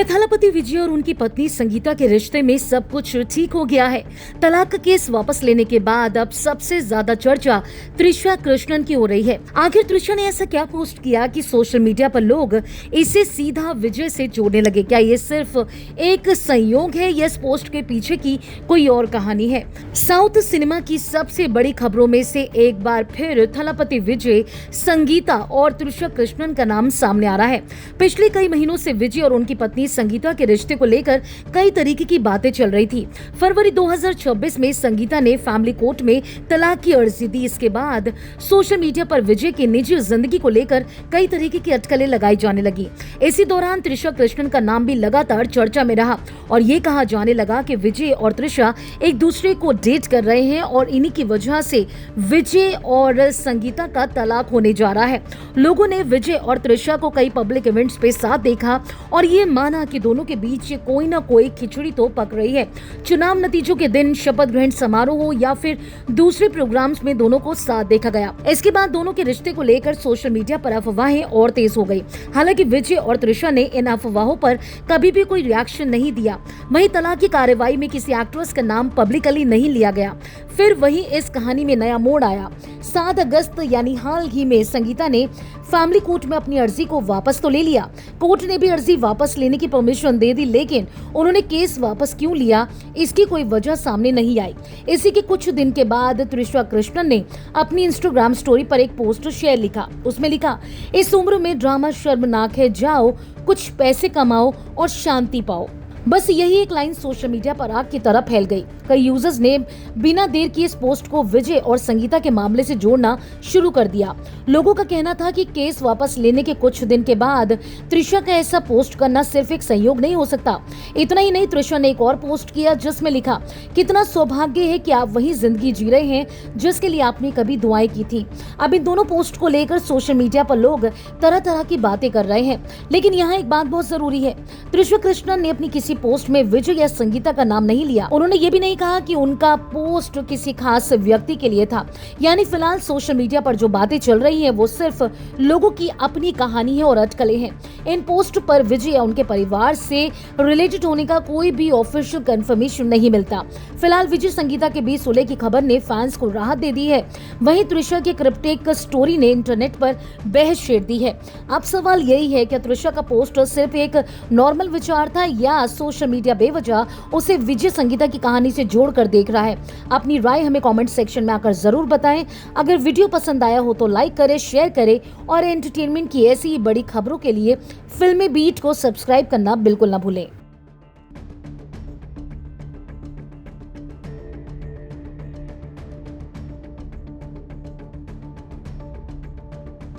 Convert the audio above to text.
क्या थलापति विजय और उनकी पत्नी संगीता के रिश्ते में सब कुछ ठीक हो गया है? तलाक का केस वापस लेने के बाद अब सबसे ज्यादा चर्चा त्रिशा कृष्णन की हो रही है। आखिर त्रिशा ने ऐसा क्या पोस्ट किया कि सोशल मीडिया पर लोग इसे सीधा विजय से जोड़ने लगे? क्या ये सिर्फ एक संयोग है या इस पोस्ट के पीछे की कोई और कहानी है? साउथ सिनेमा की सबसे बड़ी खबरों में से एक बार फिर थलापति विजय, संगीता और त्रिशा कृष्णन का नाम सामने आ रहा है। पिछले कई महीनों से विजय और उनकी पत्नी संगीता के रिश्ते को लेकर कई तरीके की बातें चल रही थी। फरवरी 2026 में संगीता ने फैमिली कोर्ट में तलाक की अर्जी दी। इसके बाद सोशल मीडिया पर विजय की निजी जिंदगी को लेकर कई तरीके की अटकलें लगाई जाने लगी। इसी दौरान त्रिशा कृष्णन का नाम भी लगातार चर्चा में रहा और ये कहा जाने लगा कि विजय और त्रिशा एक दूसरे को डेट कर रहे हैं और इन्हीं की वजह से विजय और संगीता का तलाक होने जा रहा है। लोगों ने विजय और त्रिशा को कई पब्लिक इवेंट्स पे साथ देखा और ये माना कि दोनों के बीच कोई ना कोई खिचड़ी तो पक रही है। चुनाव नतीजों के दिन, शपथ ग्रहण समारोह हो या फिर दूसरे प्रोग्राम्स में दोनों को साथ देखा गया। इसके बाद दोनों के रिश्ते को लेकर सोशल मीडिया पर अफवाहें और तेज हो गई। हालांकि विजय और त्रिशा ने इन अफवाहों पर कभी भी कोई रिएक्शन नहीं दिया। वहीं तलाक की कार्रवाई में किसी एक्ट्रेस का नाम पब्लिकली नहीं लिया गया। फिर वहीं इस कहानी में नया मोड़ आया। 7 अगस्त यानी हाल ही में संगीता ने फैमिली कोर्ट में अपनी अर्जी को वापस तो ले लिया। कोर्ट ने भी अर्जी वापस लेने की परमिशन दे दी, लेकिन उन्होंने केस वापस क्यों लिया, इसकी कोई वजह सामने नहीं आई। इसी के कुछ दिन के बाद त्रिशा कृष्णन ने अपनी इंस्टाग्राम स्टोरी पर एक पोस्ट शेयर लिखा। उसमें लिखा, इस उम्र में ड्रामा शर्मनाक है, जाओ कुछ पैसे कमाओ और शांति पाओ। बस यही एक लाइन सोशल मीडिया पर आग की तरह फैल गई। कई यूजर्स ने बिना देर किए इस पोस्ट को विजय और संगीता के मामले से जोड़ना शुरू कर दिया। लोगों का कहना था कि केस वापस लेने के कुछ दिन के बाद त्रिशा का ऐसा पोस्ट करना सिर्फ एक संयोग नहीं हो सकता। इतना ही नहीं, त्रिशा ने एक और पोस्ट किया जिसमें लिखा, कितना सौभाग्य है कि आप वही जिंदगी जी रहे हैं जिसके लिए आपने कभी दुआएं की थी। अब इन दोनों पोस्ट को लेकर सोशल मीडिया पर लोग तरह तरह की बातें कर रहे हैं, लेकिन यहाँ एक बात बहुत जरूरी है। त्रिशा कृष्णन ने अपनी किसी पोस्ट में विजय या संगीता का नाम नहीं लिया। उन्होंने ये भी नहीं कहा कि उनका पोस्ट किसी खास व्यक्ति के लिए था। यानी फिलहाल सोशल मीडिया पर जो बातें चल रही हैं वो सिर्फ लोगों की अपनी कहानी है और अटकलें हैं। इन पोस्ट पर विजय या उनके परिवार से रिलेटेड होने का कोई भी ऑफिशियल कंफर्मेशन नहीं मिलता। फिलहाल विजय संगीता के बीच सुलह की खबर ने फैंस को राहत दे दी है। वहीं त्रिशा की क्रिप्टिक स्टोरी ने इंटरनेट पर बहस छेड़ दी है। अब सवाल यही है कि त्रिशा का पोस्ट सिर्फ एक नॉर्मल विचार था या सोशल मीडिया बेवजह उसे विजय संगीता की कहानी से जोड़कर देख रहा है। अपनी राय हमें कमेंट सेक्शन में आकर जरूर बताएं। अगर वीडियो पसंद आया हो तो लाइक करें, शेयर करें और एंटरटेनमेंट की ऐसी ही बड़ी खबरों के लिए फिल्मी बीट को सब्सक्राइब करना बिल्कुल ना भूलें।